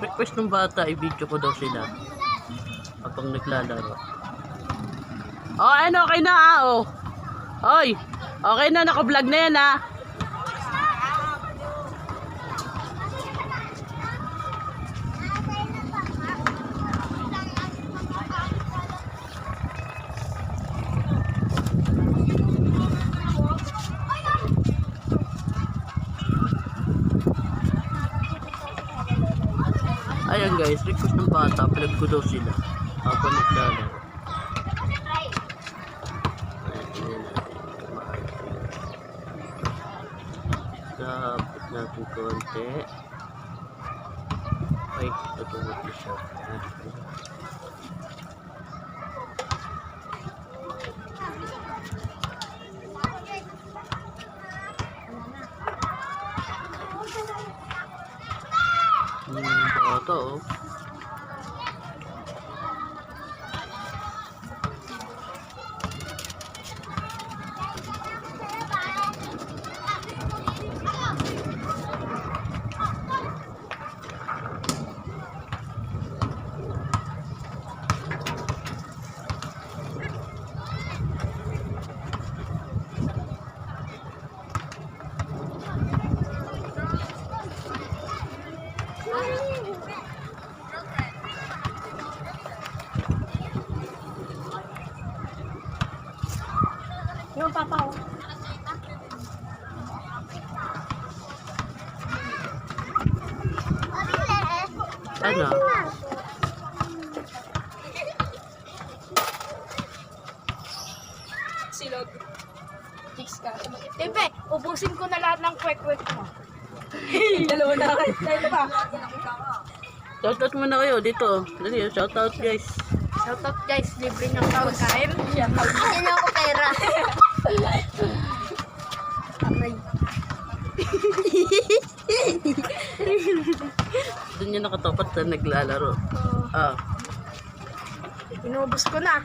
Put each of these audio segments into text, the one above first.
Request ng bata, i-video ko daw sila. Habang naglalaro. Oh, ano, okay na oh. Oy, okay na, naka-vlog na yan Ayan guys, request ng bata, vlog ko daw sila. Habang naglalaro. Tapos natin konti. Ay, tutulog na siya. Bata oh. Yung papa ko. Ano? Silog. Chicks ka. Tepe, ubusin ko na lahat ng kwek-kwek mo. Dalawa na kayo. Dahil pa. Shoutout muna kayo dito. Dali, shoutout guys. Shoutout guys, libre ng pagkain. Shoutout. Hindi na ako pera. Aray. Doon niya nakatapat na naglalaro. Inubos ko na.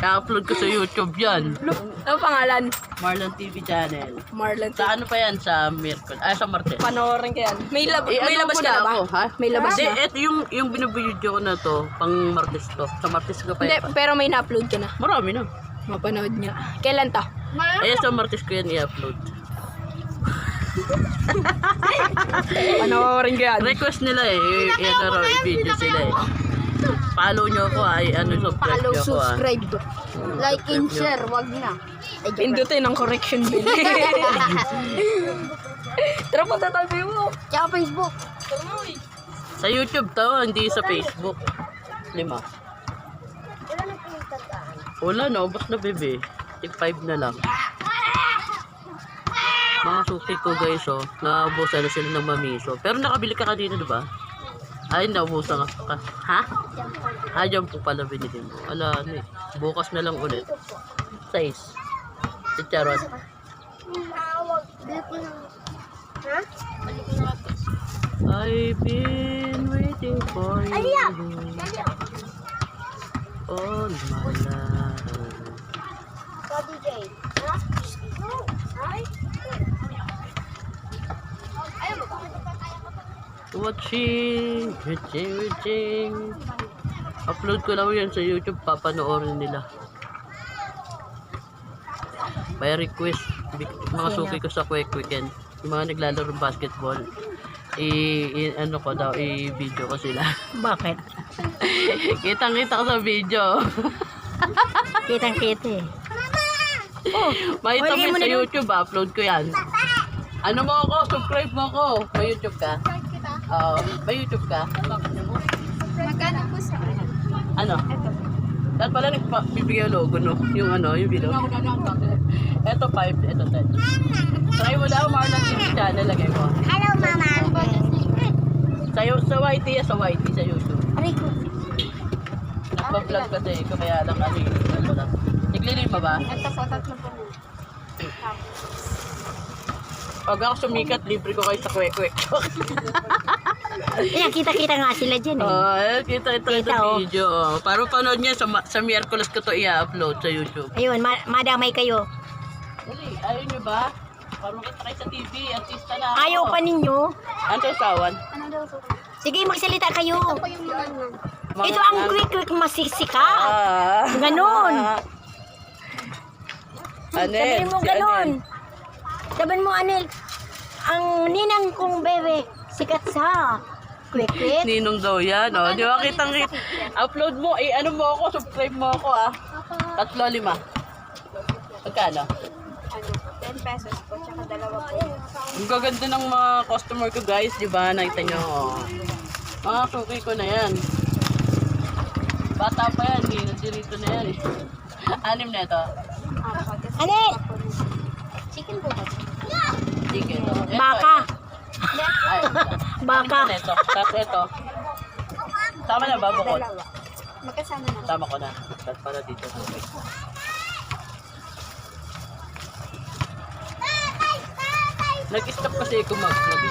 I-upload ko sa YouTube yan. Ano pangalan? Marlon TV channel. Marlon. Sa ano pa yan? Sa Miracle. Sa Martes. Panoorin ko yan. May Ano labas mo ka na na ba? ako, ha? May labas Hindi, na? eto yung binibideo ko na to, pang Martes to. Sa Martes ko pa Hindi, yan. pero may na-upload ka na. Marami na. Mapanood niya. Kailan to? Ayan sa Martes ko yan i-upload. Panoorin ko yan. Request nila i-video sila eh. Follow nyo ako subscribe Follow, nyo ako subscribe. Like and share, wag na. Pindutin ang correction bill. Tara po, tatabi mo. Tsaka Facebook. Sa YouTube to, hindi sa Facebook. 5. Wala na pinagtagaan. Wala na, ubos na bebe. Tig 5 na lang. Mga suki ko guys naubusan na sila ng mamiso. Pero nakabili ka kanina diba? Ay, naubusan ka. Ha? Dyan po pala binili mo. Ala, ano eh. Bukas na lang ulit. 6. Chicharon. Bili ko ng... Ha? I've been waiting for you all my life. Ka DJ. Ha? Ay? Ayaw mo ba? Watching. Upload ko lang yan sa YouTube, papanoorin nila. By request, mga suki ko sa Quick Weekend, yung mga naglalaro basketball, ano ko daw, i-video ko sila. Bakit? Kitang-kita ko sa video. Kitang-kita eh. Makita mo Huli mo sa na YouTube, upload ko yan. Ano mo ako? Subscribe mo ako. May YouTube ka? Oo. May YouTube ka? Magkano po sa Ano? Dahil pala nagbibigay yung logo, no? Yung ano, yung video. Ito 5, ito 10. Try mo daw, Marlon TV channel, lagay mo. Hello, Mama. Sa YT, sa YouTube. Aray ko. Nagpa-vlog kasi, kaya lang ano yung lang. Naglilin mo ba? Nagtapotat na po. Pag ako sumikat, libre ko kayo sa kwek-kwek. Ayan, kita-kita nga sila dyan Kita ito video. Para panood niya, sa Miyerkules ko to i-upload sa YouTube. Ayun, madamay kayo. Dali, ayaw nyo ba? Para makita kayo sa TV, artista na. Ayaw pa ninyo. Ano sa sawan? Ano daw po? Sige, magsalita kayo. Ito yung mga nun. Ito ang quick masisika. Ah. Ganon. Anel. Sabihin mo si ganon. Anel. Sabihin mo, Anel, ang ninang kong bebe, sikat sa quick. Ninong daw yan. Oh. Di ba kitang upload mo, ano mo ako, subscribe mo ako ah. 3-5. Magkano? 10 pesos po, tsaka 2 po. Ang gaganda ng mga customer ko guys, di ba? Nakita nyo. Oh. Mga suki ko na yan. Bata pa yan, nandito na yan. 6 na ito. Anel, Chicken po ba? Chicken. Oh. Ito, baka. Ay, Baka. ito. Tapos ito. Tama na ba, bukod? Magkasama na. Tama ko na. Tapos para dito. Nag-stop kasi ako mag-vlog.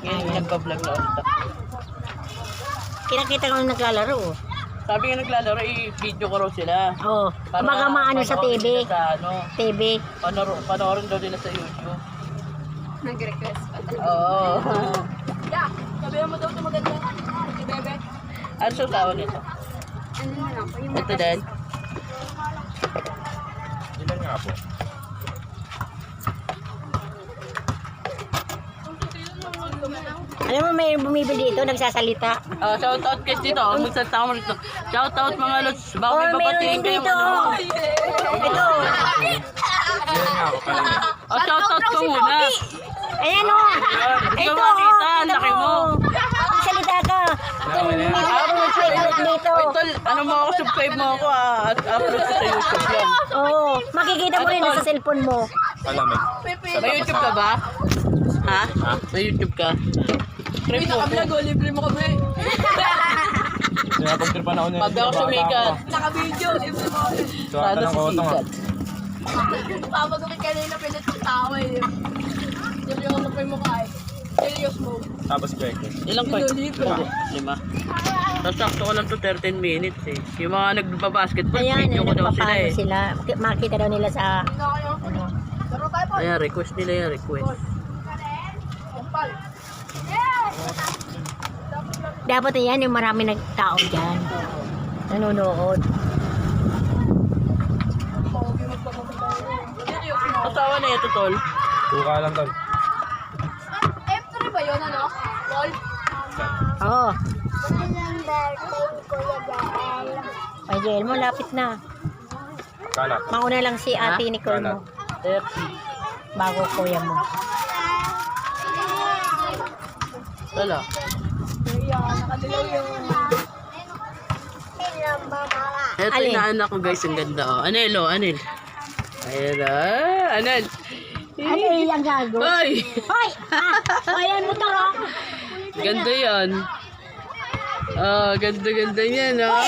Ngayon, nagpa-vlog na ulit ako. Kinakita ko nung naglalaro. Sabi nga naglalaro, i-video ko raw sila. Oh, kumbaga maano sa panoorin TV. nila Sa ano, TV. panoorin daw nila sa YouTube. Nag-request pa talaga. Oo. Yeah, sabihan mo daw ito maganda. Si Bebe. Ano sa tawag nito? Ano na lang po, yung Ito din. Ilan nga po? Alam mo, may bumibili dito, nagsasalita. Shout out guys dito. Magsalita mo rito. Shout out mga lods. Baka may Oh, meron babatiin din kayo. dito. Ano. Ito. Ilan nga po pala? Shout out ko muna. Ayan o. Gusto Ito. mo makita. Ang laki mo. Salita ka. Ito, bumibili dito. Ito, ano mo ako, subscribe mo ako at upload ko sa YouTube yan. Oo. Makikita mo rin sa cellphone mo. Palamig. May YouTube ka ba? Ha? May YouTube ka? Subscribe mo ako. libre mo kami. Kaya pag-tripan ako nila. Pag ako sumikat. Naka-video, libre mo kami. Suwata Sana ng kotong. sisikat. Papagawin kanina pinagtatawa eh. Seryoso pa yung mukha eh. Serious mo. Tapos kwek. Ilang pa? 5. Tapos sakto ko lang to 13 minutes eh. Yung mga nagbabasketball, Ayan, video ko daw sila nagpapano eh. sila. Makita daw nila sa... Ano. Laro tayo po. Ayan, request nila yan, request. Kumpal. Dapat yan, yung marami nagtao dyan. Nanonood. Asawa na ito, tol. Tuka lang tol. F3 ba yun ano? Roll? Oo. Ay, Jael mo, lapit na. Kalat. Mauna lang si ate Nicole mo. 30. Bago kuya mo. Wala. Nakadilaw yung... Ito Alin? yung naanak ko guys, ang ganda oh. Anel oh, Anel. Ayan ah, Anel. Ano yung gago? Ay! Hoy! Ayan mo taro. Ganda yan. Ah, ganda-ganda yan ah.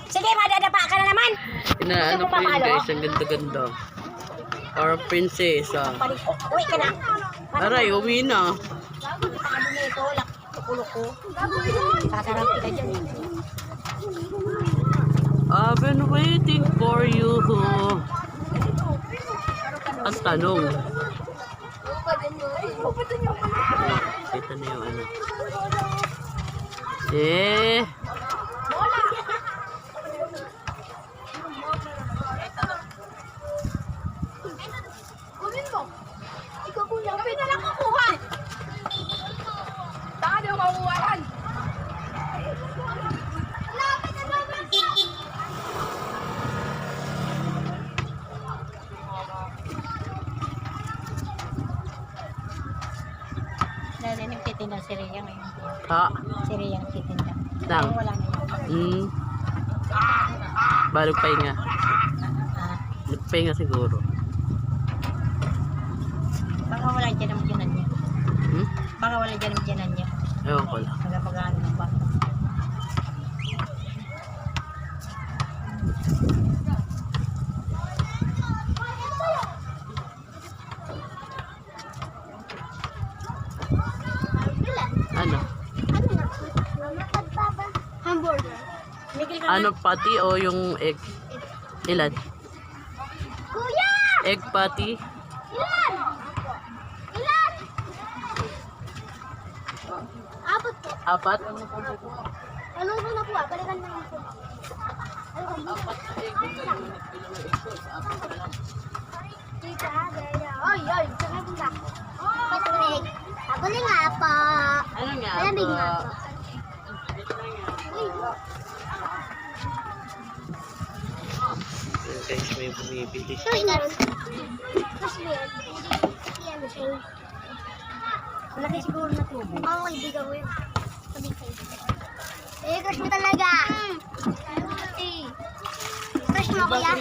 Sige, madadapa ka na naman. Inaano ko yun guys, ang ganda-ganda. Our prinsesa. Uwi ka na. Aray, uwi na. Ano na ito? Tukulok ko. Sasarap kita dyan. I've been waiting for you. Ang tanong. Ito na yung ano. Eh. Kunin mo. Ikaw kuya. Gabi na lang kukuha. Taka di mo makuha yan. Dahil nagtitinda si Rhea ngayon. Ha? Si Rhea nagtitinda. Nang. Wala na. Balog pahinga. Ah, Nagpahinga siguro. baka wala dyan ang dyanan niya. Hmm? Baka wala dyan ang dyanan niya. Ewan ko lang. Nagapag-ano ng bata. Ano? Hamburger. Ano patty o yung egg? Ilan? Kuya! Egg patty? Ilan? Apat po. Apat? Ano ko na po balikan na ako. Tita, ay, saan na punta? Patulog. Patulog nga po. Ano nga Malamig nga po? po. Ayan, guys, may bumibili. Ay, naroon. Mas weird. Yan, siya. Malaki siguro na tubo. Oo, kaibigan ko yun. Sabi kayo. Crush mo talaga. Crush mo, kuya.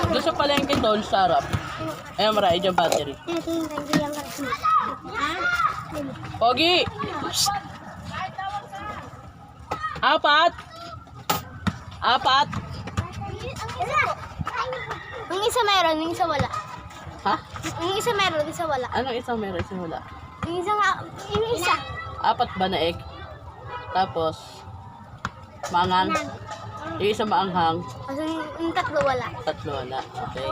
Doon sa palengke doon, sa harap. Ayan, marami dyan battery. Ito yung kaibigan crush mo. Pogi! Apat! Apat! Yung isa meron, yung isa wala. Ha? Yung isa meron, yung isa wala. Anong isang meron, isang wala? Yung isa nga, yung isa. Apat ba na egg? Tapos, maanghang? Yung isa maanghang, Kasi yung tatlo wala. tatlo wala. Okay.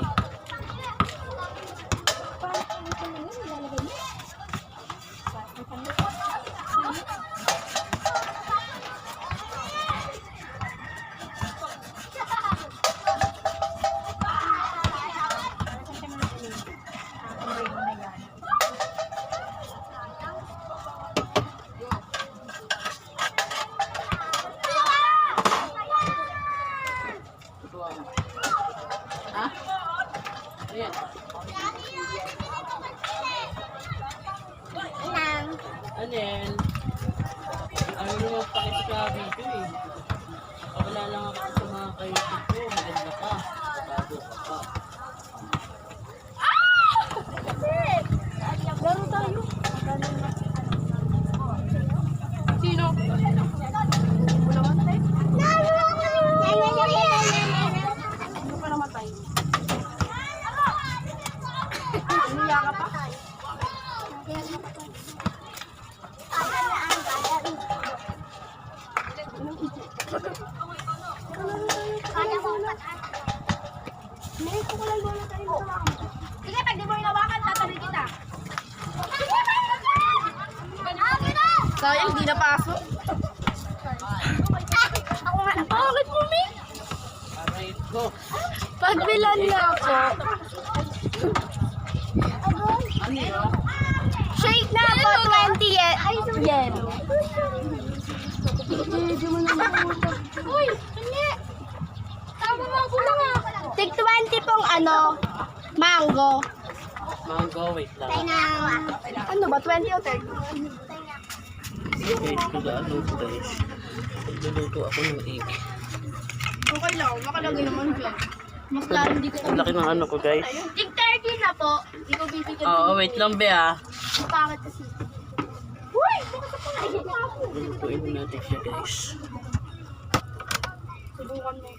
Ha? Ayan. Inang. Anel. Ano naman pakita sa video eh. Wala lang ako sa mga ka-YouTube ko. Maganda ka. Bago ka pa. Laro tayo. Sino? Ano pa namatay? Umiya ka pa? Sige, pag di mo inawakan, tatali kita. Sayang, di napasok. Ako nga. Bakit mo, May? Aray ko. Pagbilan na ako. Ano yun? Shake na po, 20 yen. Ay, yen. Uy, hindi. Tama mo ako lang ah. Tig 20 pong mango. Mango, wait lang. Ano ba, 20 o 30? Guys, ano guys. Nagluluto ako ng egg. Okay lang, makalagay naman dyan. Mas lalo hindi ko. Ang laki ng ano ko guys. Tig 30 na po. Ikaw bibigyan. Oo, wait lang be ah. Bakit kasi? Uy! Lulutuin natin siya guys. Subukan mo.